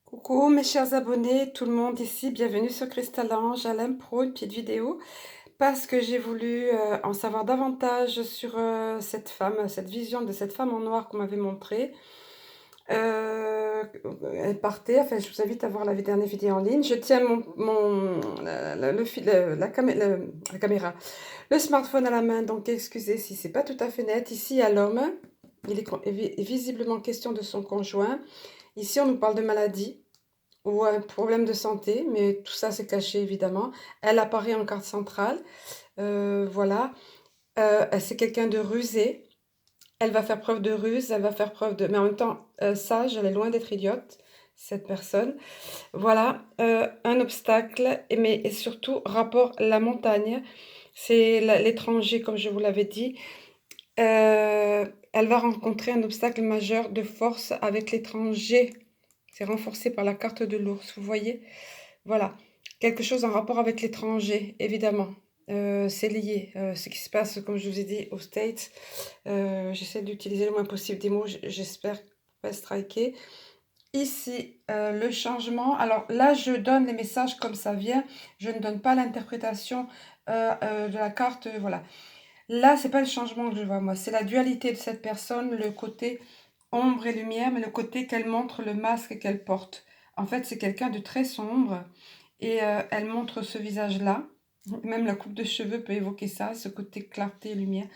Coucou mes chers abonnés, tout le monde ici, bienvenue sur Crystalange, Alain Pro, une petite vidéo, parce que j'ai voulu en savoir davantage sur cette femme, cette vision de cette femme en noir qu'on m'avait montrée. Euh, Elle partait, enfin je vous invite à voir la dernière vidéo en ligne. Je tiens la caméra, le smartphone à la main, donc excusez si c'est pas tout à fait net. Ici il y a l'homme, il est visiblement question de son conjoint. Ici on nous parle de maladie ou un problème de santé, mais tout ça c'est caché évidemment. Elle apparaît en carte centrale, voilà. C'est quelqu'un de rusé. Elle va faire preuve de ruse, elle va faire preuve de... Mais en même temps, sage, elle est loin d'être idiote, cette personne. Voilà, un obstacle, et surtout, rapport la montagne. C'est l'étranger, comme je vous l'avais dit. Elle va rencontrer un obstacle majeur de force avec l'étranger. C'est renforcé par la carte de l'ours, vous voyez? Voilà, quelque chose en rapport avec l'étranger, évidemment. C'est lié. Ce qui se passe, comme je vous ai dit, aux States. J'essaie d'utiliser le moins possible des mots, j'espère pas striker. Ici, le changement. Alors là, je donne les messages comme ça vient. Je ne donne pas l'interprétation de la carte. Voilà. Là, c'est pas le changement que je vois, moi. C'est la dualité de cette personne, le côté ombre et lumière, mais le côté qu'elle montre, le masque qu'elle porte. En fait, c'est quelqu'un de très sombre et elle montre ce visage-là. Même la coupe de cheveux peut évoquer ça, ce côté clarté et lumière.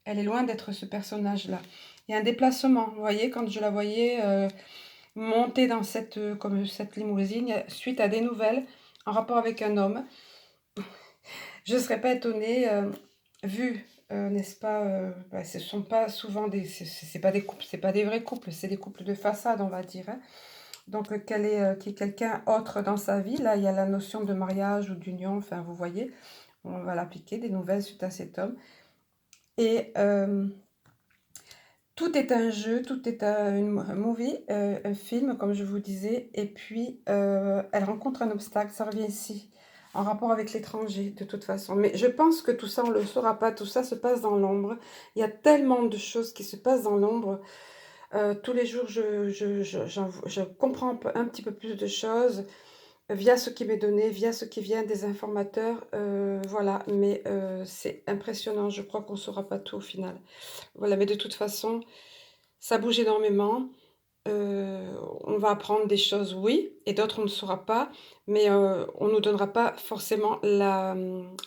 Elle est loin d'être ce personnage-là. Il y a un déplacement. Vous voyez, quand je la voyais monter dans comme cette limousine, suite à des nouvelles en rapport avec un homme, je ne serais pas étonnée, vu, n'est-ce pas, ce ne sont pas souvent c'est pas des couples, c'est pas des vrais couples, c'est des couples de façade, on va dire, hein. Donc, qu'il y ait quelqu'un autre dans sa vie, là, il y a la notion de mariage ou d'union, enfin, vous voyez, on va l'appliquer, des nouvelles suite à cet homme. Et tout est un jeu, tout est un movie, un film, comme je vous disais. Et puis, elle rencontre un obstacle, ça revient ici, en rapport avec l'étranger, de toute façon. Mais je pense que tout ça, on ne le saura pas. Tout ça se passe dans l'ombre. Il y a tellement de choses qui se passent dans l'ombre. Tous les jours, je comprends un petit peu plus de choses via ce qui m'est donné, via ce qui vient des informateurs. Voilà, mais c'est impressionnant. Je crois qu'on ne saura pas tout au final. Voilà, mais de toute façon, ça bouge énormément. On va apprendre des choses, oui, et d'autres on ne saura pas, mais on ne nous donnera pas forcément la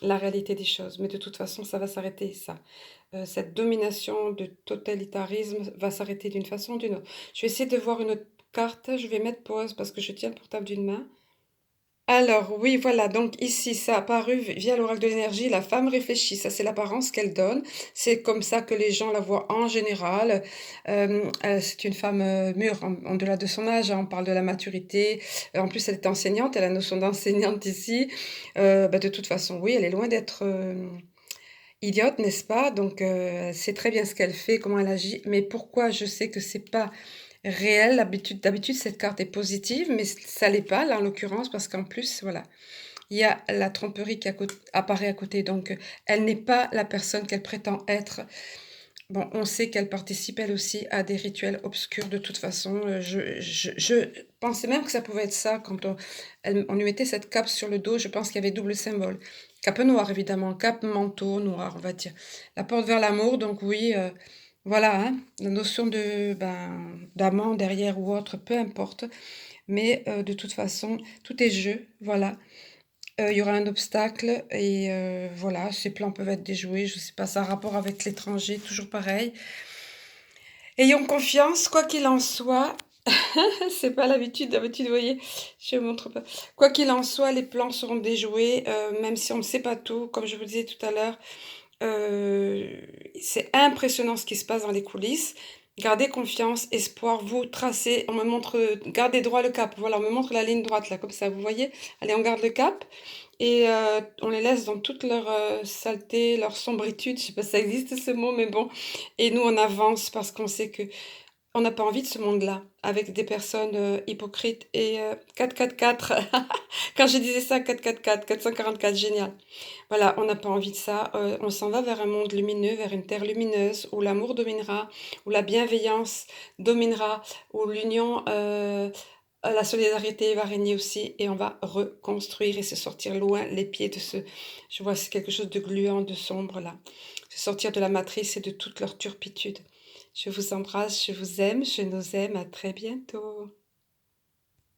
réalité des choses. Mais de toute façon, ça va s'arrêter, ça. Cette domination de totalitarisme va s'arrêter d'une façon ou d'une autre. Je vais essayer de voir une autre carte. Je vais mettre pause parce que je tiens le portable d'une main. Alors, oui, voilà, donc ici, ça a apparu via l'oracle de l'énergie, la femme réfléchit, ça c'est l'apparence qu'elle donne, c'est comme ça que les gens la voient en général. C'est une femme mûre, en delà de son âge, hein, on parle de la maturité. En plus, elle est enseignante, elle a la notion d'enseignante ici. Bah, de toute façon, oui, elle est loin d'être idiote, n'est-ce pas? Donc, elle sait très bien ce qu'elle fait, comment elle agit, mais pourquoi je sais que c'est pas réel, d'habitude, cette carte est positive, mais ça l'est pas, là, en l'occurrence, parce qu'en plus, voilà, il y a la tromperie qui apparaît à côté, donc elle n'est pas la personne qu'elle prétend être. Bon, on sait qu'elle participe, elle aussi, à des rituels obscurs de toute façon. Je pensais même que ça pouvait être ça quand on lui mettait cette cape sur le dos. Je pense qu'il y avait double symbole. Cape noire, évidemment, cape manteau noir, on va dire. La porte vers l'amour, donc oui, voilà, hein, la notion d'amant derrière ou autre, peu importe. Mais de toute façon, tout est jeu, voilà. Il y aura un obstacle et voilà, ces plans peuvent être déjoués, je sais pas, ça a un rapport avec l'étranger, toujours pareil. Ayons confiance, quoi qu'il en soit, c'est pas d'habitude, vous voyez, je montre pas. Quoi qu'il en soit, les plans seront déjoués, même si on ne sait pas tout, comme je vous disais tout à l'heure. euh, c'est impressionnant ce qui se passe dans les coulisses. Gardez confiance, espoir, vous tracez, on me montre, gardez droit le cap, voilà, on me montre la ligne droite là, comme ça, vous voyez. Allez, on garde le cap. Et on les laisse dans toute leur saleté, leur sombritude, je sais pas si ça existe ce mot, mais bon. Et nous, on avance parce qu'on sait que on n'a pas envie de ce monde-là, avec des personnes hypocrites et 444. Quand je disais ça, 444, 444, génial. Voilà, on n'a pas envie de ça. On s'en va vers un monde lumineux, vers une terre lumineuse, où l'amour dominera, où la bienveillance dominera, où l'union La solidarité va régner aussi et on va reconstruire et se sortir loin les pieds de ce je vois c'est quelque chose de gluant, de sombre là. Se sortir de la matrice et de toute leur turpitude. Je vous embrasse, je vous aime, je nous aime, à très bientôt.